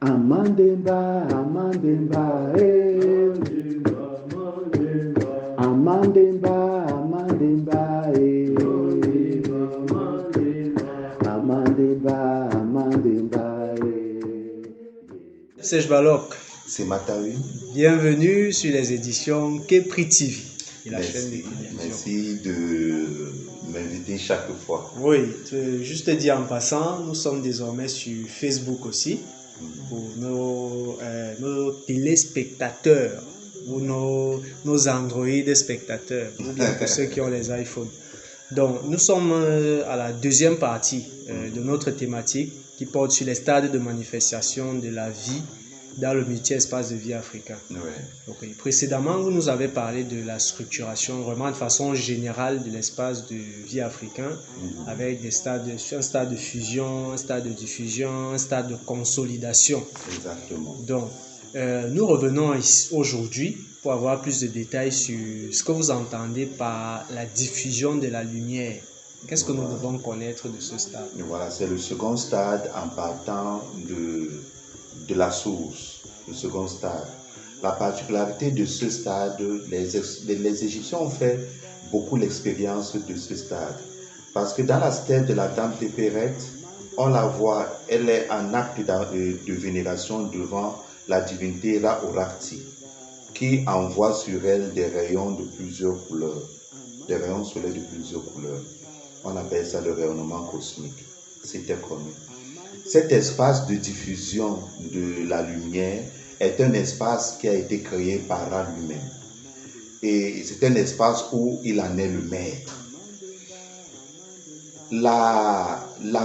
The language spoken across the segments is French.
Amandemba, Amandemba, eh. Amandemba, Amandemba, eh. Amandemba, Amandemba, eh. Serge Balok, C'est Matawi. bienvenue sur les éditions Kepri TV. La chaîne de télévision. Merci de m'inviter chaque fois. Oui, juste dire en passant, nous sommes désormais sur Facebook aussi pour nos téléspectateurs ou nos Android spectateurs, ou bien pour ceux qui ont les iPhones. Donc, nous sommes à la deuxième partie de notre thématique qui porte sur les stades de manifestation de la vie dans le multi-espace de vie africain. Ouais. Okay. Précédemment, vous nous avez parlé de la structuration, vraiment de façon générale de l'espace de vie africain, avec des stades, un stade de fusion, un stade de diffusion, un stade de consolidation. Exactement. Donc, nous revenons aujourd'hui pour avoir plus de détails sur ce que vous entendez par la diffusion de la lumière. Qu'est-ce que nous devons connaître de ce stade? Voilà, c'est le second stade en partant de la source, le second stade. La particularité de ce stade, les Égyptiens ont fait beaucoup l'expérience de ce stade. Parce que dans la stèle de la Dame Téphéret, on la voit, elle est en acte de vénération devant la divinité Ra-Orakti, qui envoie sur elle des rayons de plusieurs couleurs, des rayons solaires de plusieurs couleurs. On appelle ça le rayonnement cosmique. C'était connu. Cet espace de diffusion de la lumière est un espace qui a été créé par Ra lui-même. Et c'est un espace où il en est le maître. La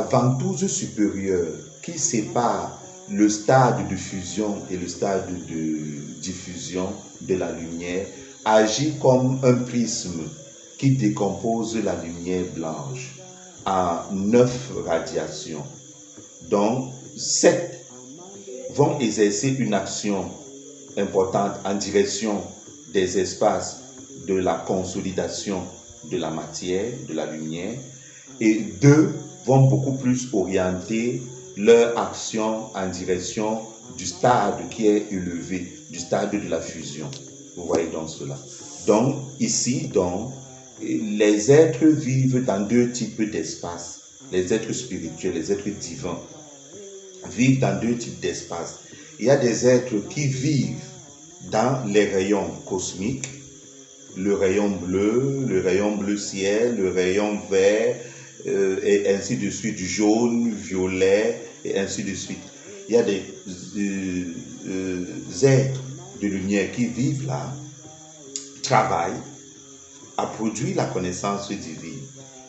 ventouse supérieure qui sépare le stade de fusion et le stade de diffusion de la lumière agit comme un prisme qui décompose la lumière blanche en 9 radiations. Donc, 7 vont exercer une action importante en direction des espaces de la consolidation de la matière, de la lumière, et 2 vont beaucoup plus orienter leur action en direction du stade qui est élevé, du stade de la fusion. Vous voyez donc cela. Donc, ici, les êtres vivent dans 2 types d'espaces. Les êtres spirituels, les êtres divins vivent dans 2 types d'espaces. Il y a des êtres qui vivent dans les rayons cosmiques, le rayon bleu ciel, le rayon vert, et ainsi de suite, jaune, violet, et ainsi de suite. Il y a des êtres de lumière qui vivent là, travaillent à produire la connaissance divine.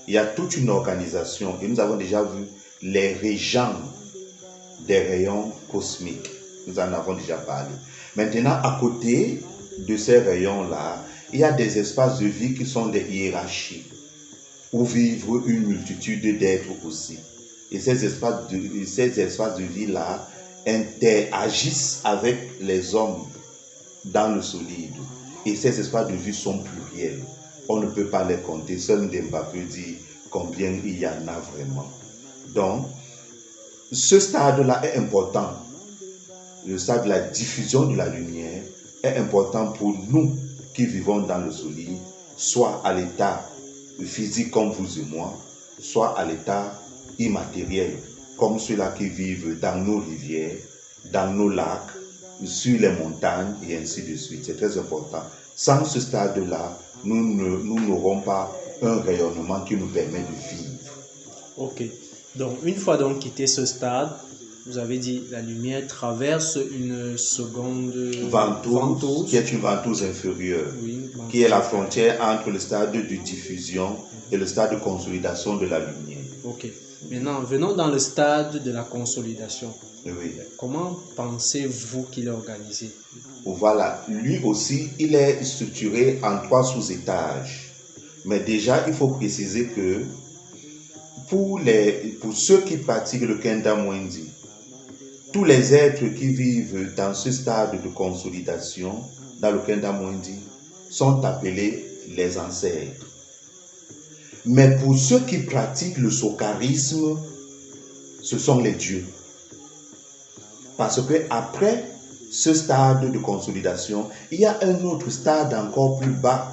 Il y a toute une organisation, et nous avons déjà vu les régents des rayons cosmiques. Nous en avons déjà parlé. Maintenant, à côté de ces rayons-là, il y a des espaces de vie qui sont des hiérarchies, où vivent une multitude d'êtres aussi. Et ces espaces de vie-là interagissent avec les hommes dans le solide. Et ces espaces de vie sont pluriels. On ne peut pas les compter. Seul Ndemba peut dire combien il y en a vraiment. Donc, ce stade-là est important. Le stade de la diffusion de la lumière est important pour nous qui vivons dans le solide, soit à l'état physique comme vous et moi, soit à l'état immatériel, comme ceux-là qui vivent dans nos rivières, dans nos lacs, sur les montagnes et ainsi de suite. C'est très important. Sans ce stade-là, nous n'aurons pas un rayonnement qui nous permet de vivre. Ok. Donc, une fois donc quitté ce stade, vous avez dit la lumière traverse une seconde ventouse, qui est une ventouse inférieure, qui est la frontière entre le stade de diffusion et le stade de consolidation de la lumière. Ok. Maintenant, venons dans le stade de la consolidation. Oui. Comment pensez-vous qu'il est organisé? Voilà, lui aussi, il est structuré en 3 sous-étages. Mais déjà, il faut préciser que pour ceux qui pratiquent le Kenda Mwendi, tous les êtres qui vivent dans ce stade de consolidation, dans le Kenda Mwendi, sont appelés les ancêtres. Mais pour ceux qui pratiquent le sokarisme, ce sont les dieux. Parce que après ce stade de consolidation, il y a un autre stade encore plus bas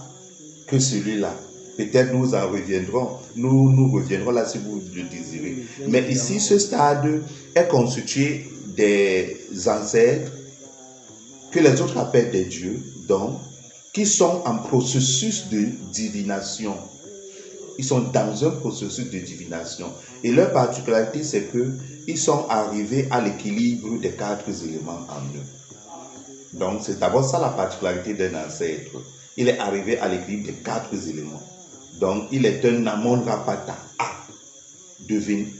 que celui-là. Peut-être nous en reviendrons, nous reviendrons là si vous le désirez. Mais ici, ce stade est constitué des ancêtres que les autres appellent des dieux, donc, qui sont en processus de divination. Ils sont dans un processus de divination. Et leur particularité, c'est qu'ils sont arrivés à l'équilibre des 4 éléments en eux. Donc, c'est d'abord ça la particularité d'un ancêtre. Il est arrivé à l'équilibre des 4 éléments. Donc, il est un Amon Rapata,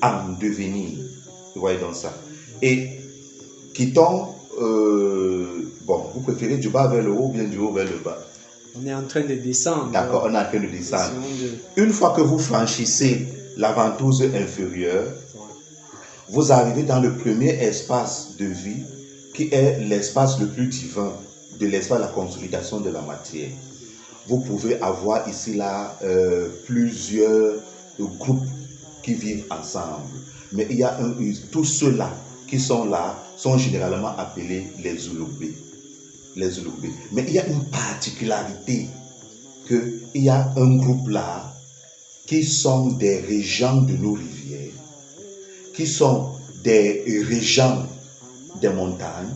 en devenir. Vous voyez donc ça. Et quittons, vous préférez du bas vers le haut ou bien du haut vers le bas? On est en train de descendre. D'accord, on est en train de descendre. Une fois que vous franchissez la ventouse inférieure, vous arrivez dans le premier espace de vie qui est l'espace le plus divin de l'espace de la consolidation de la matière. Vous pouvez avoir ici là plusieurs groupes qui vivent ensemble. Mais il y a tous ceux-là qui sont là sont généralement appelés les Zulubé. Mais il y a une particularité qu'il y a un groupe là qui sont des régents de nos rivières, qui sont des régents des montagnes,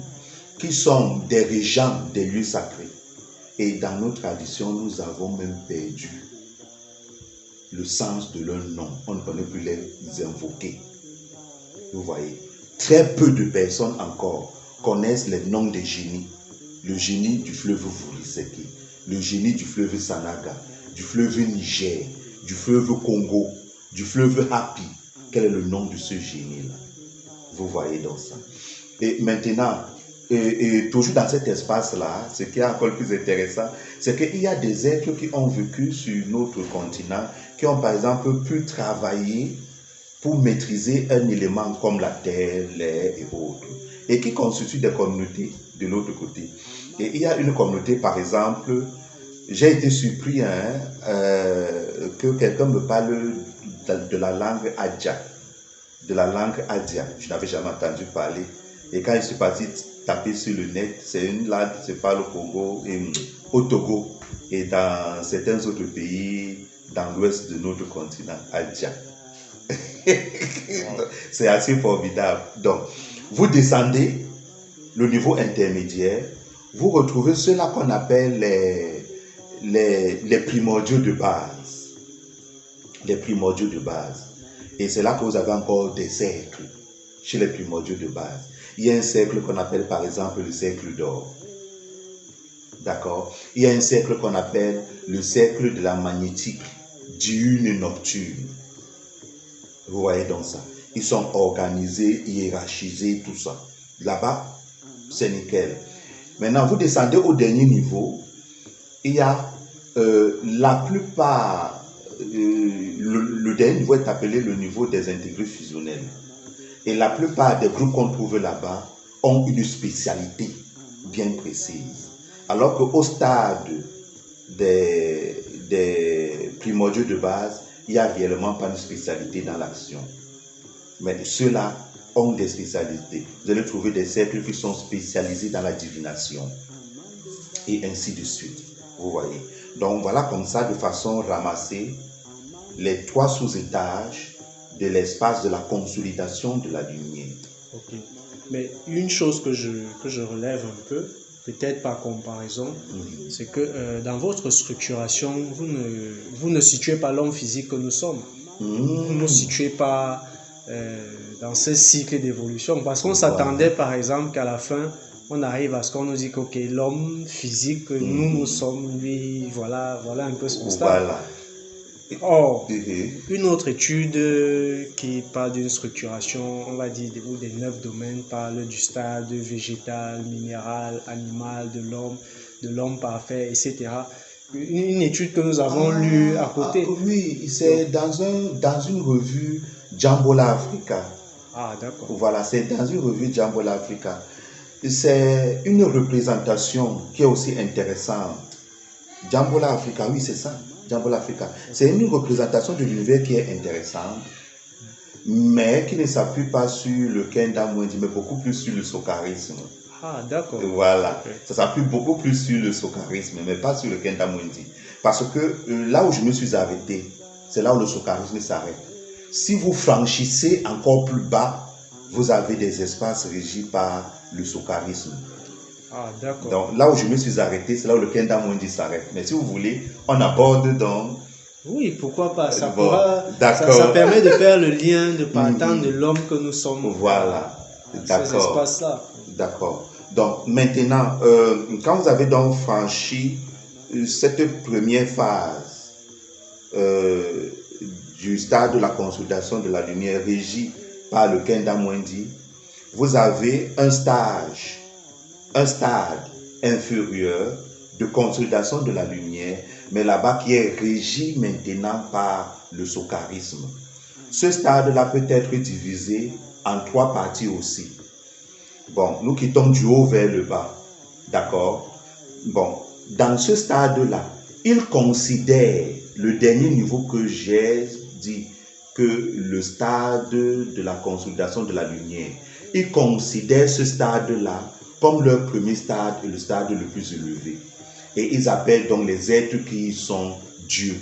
qui sont des régents des lieux sacrés. Et dans nos traditions, nous avons même perdu le sens de leur nom. On ne connaît plus les invoquer. Vous voyez, très peu de personnes encore connaissent les noms des génies. Le génie du fleuve Vuriseki, le génie du fleuve Sanaga, du fleuve Niger, du fleuve Congo, du fleuve Hapi. Quel est le nom de ce génie-là? Vous voyez donc ça. Et maintenant, et toujours dans cet espace-là, ce qui est encore plus intéressant, c'est qu'il y a des êtres qui ont vécu sur notre continent, qui ont par exemple pu travailler pour maîtriser un élément comme la terre, l'air et autres, et qui constituent des communautés de l'autre côté. Et il y a une communauté, par exemple, j'ai été surpris que quelqu'un me parle de la langue Adja. De la langue Adja. Je n'avais jamais entendu parler. Et quand je suis parti taper sur le net, c'est une langue qui se parle au Congo, au Togo et dans certains autres pays dans l'ouest de notre continent, Adja. C'est assez formidable. Donc, vous descendez le niveau intermédiaire, vous retrouvez ceux-là qu'on appelle les primordiaux de base. Les primordiaux de base. Et c'est là que vous avez encore des cercles chez les primordiaux de base. Il y a un cercle qu'on appelle par exemple le cercle d'or. D'accord? Il y a un cercle qu'on appelle le cercle de la magnétique diurne et nocturne. Vous voyez donc ça. Ils sont organisés, hiérarchisés, tout ça. Là-bas, c'est nickel. Maintenant, vous descendez au dernier niveau. Il y a la plupart, le dernier niveau est appelé le niveau des intégrés fusionnels. Et la plupart des groupes qu'on trouve là-bas ont une spécialité bien précise. Alors qu'au stade des primordiaux de base, il n'y a réellement pas de spécialité dans l'action. Mais ceux-là ont des spécialités. Vous allez trouver des cercles qui sont spécialisés dans la divination. Et ainsi de suite. Vous voyez. Donc voilà comme ça, de façon ramassée, les 3 sous-étages de l'espace de la consolidation de la lumière. Ok. Mais une chose que je relève un peu, peut-être par comparaison, c'est que dans votre structuration, vous ne situez pas l'homme physique que nous sommes. Vous ne situez pas dans ce cycle d'évolution. Parce qu'on s'attendait par exemple qu'à la fin, on arrive à ce qu'on nous dit que okay, l'homme physique que nous sommes, lui, voilà un peu ce stade. Voilà. Or, une autre étude qui parle d'une structuration, on va dire, des 9 domaines, parle du stade végétal, minéral, animal, de l'homme parfait, etc. Une étude que nous avons lue à côté. Oui, c'est dans une revue Jambola Africa. Ah, d'accord. Voilà, c'est dans une revue Jambola Africa. C'est une représentation qui est aussi intéressante. Jambola Africa, oui, c'est ça. Jambola Africa. C'est une représentation de l'univers qui est intéressante. mais qui ne s'appuie pas sur le Kenda Mwendi, mais beaucoup plus sur le sokarisme. Ah, d'accord. Voilà, Ok. ça s'appuie beaucoup plus sur le sokarisme, mais pas sur le Kenda Mwendi. Parce que là où je me suis arrêté, c'est là où le sokarisme s'arrête. Si vous franchissez encore plus bas, vous avez des espaces régis par le sokarisme. Ah, d'accord. Donc là où je me suis arrêté, c'est là où le Kenda Mwendi s'arrête. Mais si vous voulez, on aborde donc. Oui, pourquoi pas. Ça, Bon, d'accord. ça permet de faire le lien de partant de l'homme que nous sommes. Voilà, Ces d'accord. espaces-là. D'accord. Donc maintenant, quand vous avez donc franchi cette première phase du stade de la consolidation de la lumière régie par le Kenda Mwendi, vous avez un stade inférieur de consolidation de la lumière, mais là-bas qui est régi maintenant par le sokarisme. Ce stade-là peut être divisé en 3 parties aussi. Bon, nous quittons du haut vers le bas, d'accord? Bon, dans ce stade-là, il considère le dernier niveau que j'ai dit, que le stade de la consolidation de la lumière, il considère ce stade-là comme leur premier stade et le stade le plus élevé. Et ils appellent donc les êtres qui sont Dieu.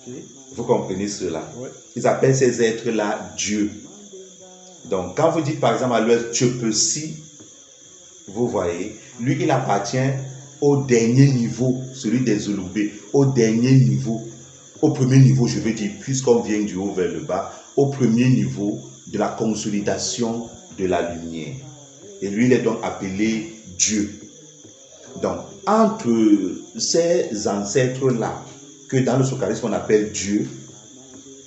Okay. Vous comprenez cela? Ouais. Ils appellent ces êtres-là Dieu. Donc, quand vous dites par exemple à l'ouest Tchepesi, vous voyez, lui, il appartient au dernier niveau, celui des Zoloubé, au dernier niveau, au premier niveau, je veux dire, puisqu'on vient du haut vers le bas, au premier niveau de la consolidation de la lumière. Et lui, il est donc appelé Dieu. Donc, entre ces ancêtres-là, que dans le sokarisme on appelle Dieu,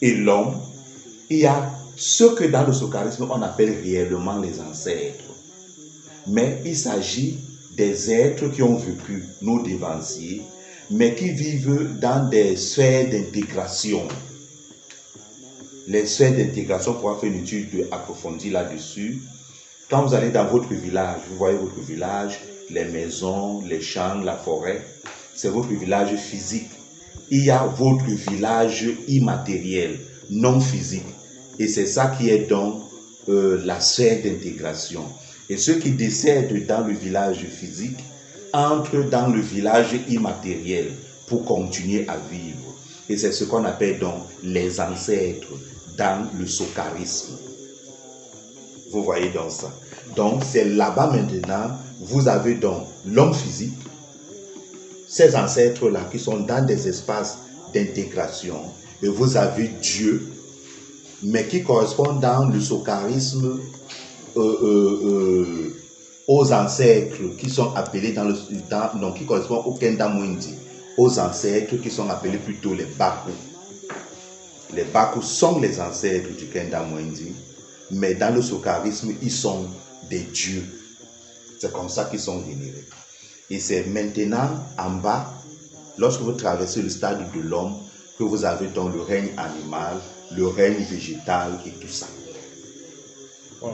et l'homme, il y a ce que dans le sokarisme on appelle réellement les ancêtres. Mais il s'agit des êtres qui ont vécu, nos dévanciers, mais qui vivent dans des sphères d'intégration. Les sphères d'intégration, pour faire une étude approfondie là-dessus, quand vous allez dans votre village, vous voyez votre village, les maisons, les champs, la forêt, c'est votre village physique. Il y a votre village immatériel, non physique. Et c'est ça qui est donc la sphère d'intégration. Et ceux qui décèdent dans le village physique entrent dans le village immatériel pour continuer à vivre. Et c'est ce qu'on appelle donc les ancêtres dans le sokarisme. Vous voyez donc ça. Donc c'est là-bas maintenant, vous avez donc l'homme physique, ces ancêtres-là qui sont dans des espaces d'intégration, et vous avez Dieu, mais qui correspond dans le sokarisme aux ancêtres qui sont appelés donc qui correspondent au Kenda Mwendi, aux ancêtres qui sont appelés plutôt les Baku. Les Baku sont les ancêtres du Kenda Mwendi, mais dans le sokarisme, ils sont des dieux. C'est comme ça qu'ils sont vénérés. Et c'est maintenant en bas, lorsque vous traversez le stade de l'homme, que vous avez donc le règne animal, le règne végétal et tout ça. Wow.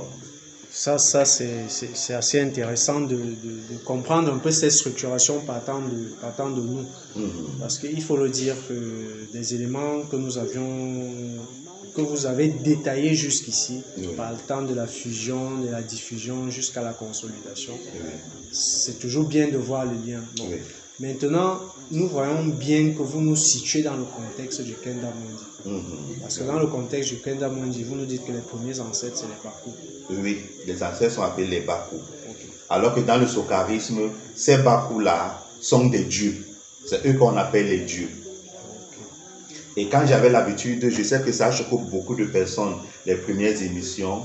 Ça c'est assez intéressant de comprendre un peu cette structuration partant de nous. Parce qu'il faut le dire que des éléments que vous avez détaillés jusqu'ici, partant de la fusion, de la diffusion jusqu'à la consolidation, c'est toujours bien de voir le lien. Bon. Maintenant, nous voyons bien que vous nous situez dans le contexte du Kenda Mwendi. Parce que dans le contexte du Kenda Mwendi, vous nous dites que les premiers ancêtres, c'est les Baku. Oui, les ancêtres sont appelés les Baku. Okay. Alors que dans le sokarisme, ces Baku-là sont des dieux. C'est eux qu'on appelle les dieux. Okay. Et quand j'avais l'habitude, je sais que ça choque beaucoup de personnes, les premières émissions,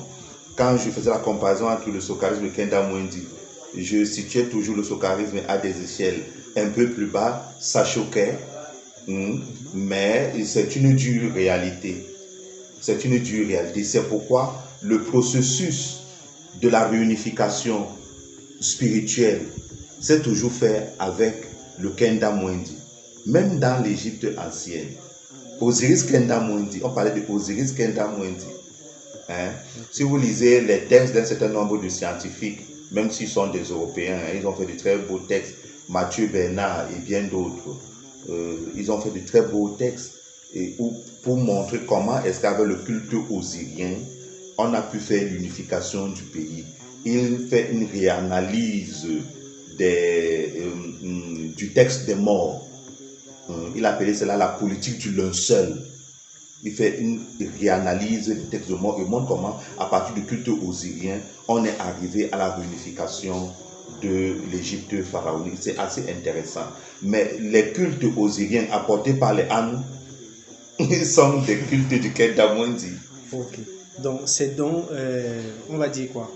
quand je faisais la comparaison entre le sokarisme et le Kenda Mwendi, je situais toujours le sokarisme à des échelles un peu plus bas, ça choquait, mais c'est une dure réalité. C'est une dure réalité. C'est pourquoi le processus de la réunification spirituelle s'est toujours fait avec le Kenda Mwendi. Même dans l'Égypte ancienne, Osiris Kenda Mwendi, on parlait de Osiris Kenda Mwendi. Si vous lisez les textes d'un certain nombre de scientifiques, même s'ils sont des Européens, ils ont fait de très beaux textes, Mathieu Bernard et bien d'autres, ils ont fait de très beaux textes où pour montrer comment est-ce qu'avec le culte osirien, on a pu faire l'unification du pays. Il fait une réanalyse du texte des morts. Il appelait cela la politique du linceul. Il fait une réanalyse du texte de mort et montre comment, à partir du culte osirien, on est arrivé à la réunification de l'Égypte pharaonique. C'est assez intéressant. Mais les cultes osiriens apportés par les Han sont des cultes du Kedamoundi. Ok. Donc, c'est donc, on va dire quoi?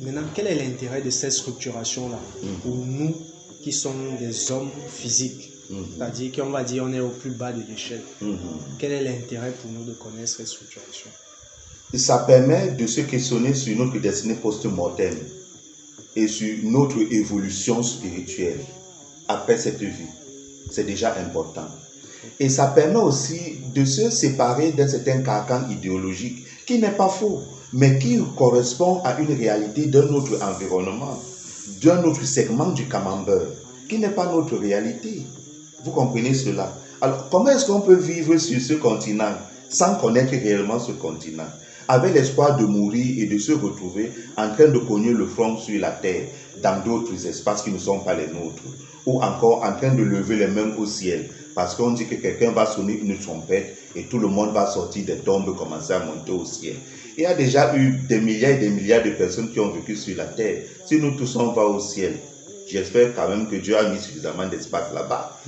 Maintenant, quel est l'intérêt de cette structuration-là pour nous qui sommes des hommes physiques? C'est-à-dire qu'on va dire on est au plus bas de l'échelle. Quel est l'intérêt pour nous de connaître cette structuration? Ça permet de se questionner sur notre destinée post-mortelle et sur notre évolution spirituelle après cette vie. C'est déjà important. Et ça permet aussi de se séparer d'un certain carcan idéologique qui n'est pas faux, mais qui correspond à une réalité d'un autre environnement, d'un autre segment du camembert, qui n'est pas notre réalité. Vous comprenez cela? Alors, comment est-ce qu'on peut vivre sur ce continent sans connaître réellement ce continent, avec l'espoir de mourir et de se retrouver en train de cogner le front sur la terre dans d'autres espaces qui ne sont pas les nôtres, ou encore en train de lever les mains au ciel, parce qu'on dit que quelqu'un va sonner une trompette et tout le monde va sortir des tombes, commencer à monter au ciel. Il y a déjà eu des milliards et des milliards de personnes qui ont vécu sur la terre. Si nous tous on va au ciel, j'espère quand même que Dieu a mis suffisamment d'espace là-bas.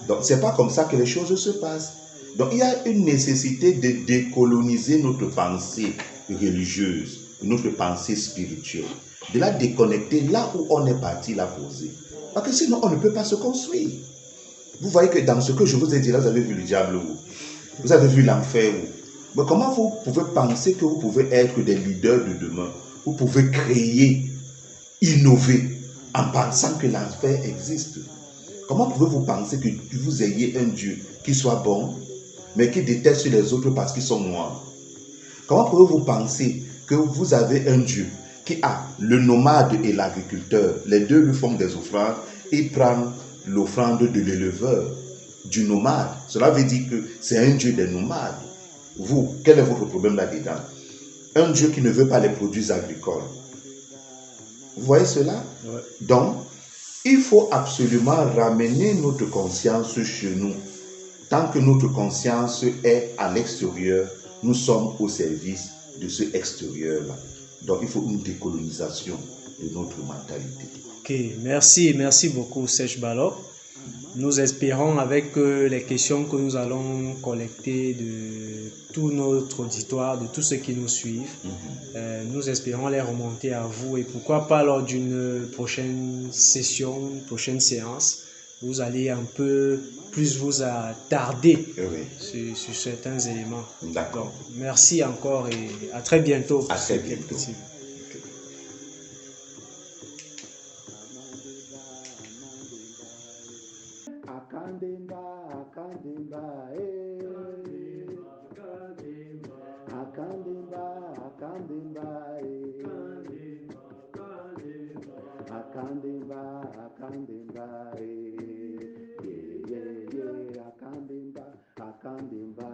Donc, ce n'est pas comme ça que les choses se passent. Donc, il y a une nécessité de décoloniser notre pensée religieuse, notre pensée spirituelle, de la déconnecter là où on est parti la poser. Parce que sinon, on ne peut pas se construire. Vous voyez que dans ce que je vous ai dit là, vous avez vu le diable où? Vous avez vu l'enfer où? Mais comment vous pouvez penser que vous pouvez être des leaders de demain? Vous pouvez créer, innover, en pensant que l'enfer existe? Comment pouvez-vous penser que vous ayez un Dieu qui soit bon, mais qui déteste les autres parce qu'ils sont noirs? Comment pouvez-vous penser que vous avez un Dieu qui a le nomade et l'agriculteur, les deux lui font des offrandes, et prend l'offrande de l'éleveur, du nomade? Cela veut dire que c'est un Dieu des nomades. Vous, quel est votre problème là-dedans? Un Dieu qui ne veut pas les produits agricoles. Vous voyez cela? Ouais. Donc, il faut absolument ramener notre conscience chez nous. Tant que notre conscience est à l'extérieur, nous sommes au service de ce extérieur-là. Donc, il faut une décolonisation de notre mentalité. Ok, merci beaucoup Serge Balok. Nous espérons avec les questions que nous allons collecter de tout notre auditoire, de tous ceux qui nous suivent, nous espérons les remonter à vous et pourquoi pas lors d'une prochaine session, une prochaine séance, vous allez un peu plus vous attarder sur certains éléments. D'accord. Donc, merci encore et à très bientôt. À très bientôt. Akandemba, akandemba, akandemba, akandemba, akandemba, akandemba, yeah, akandemba, akandemba.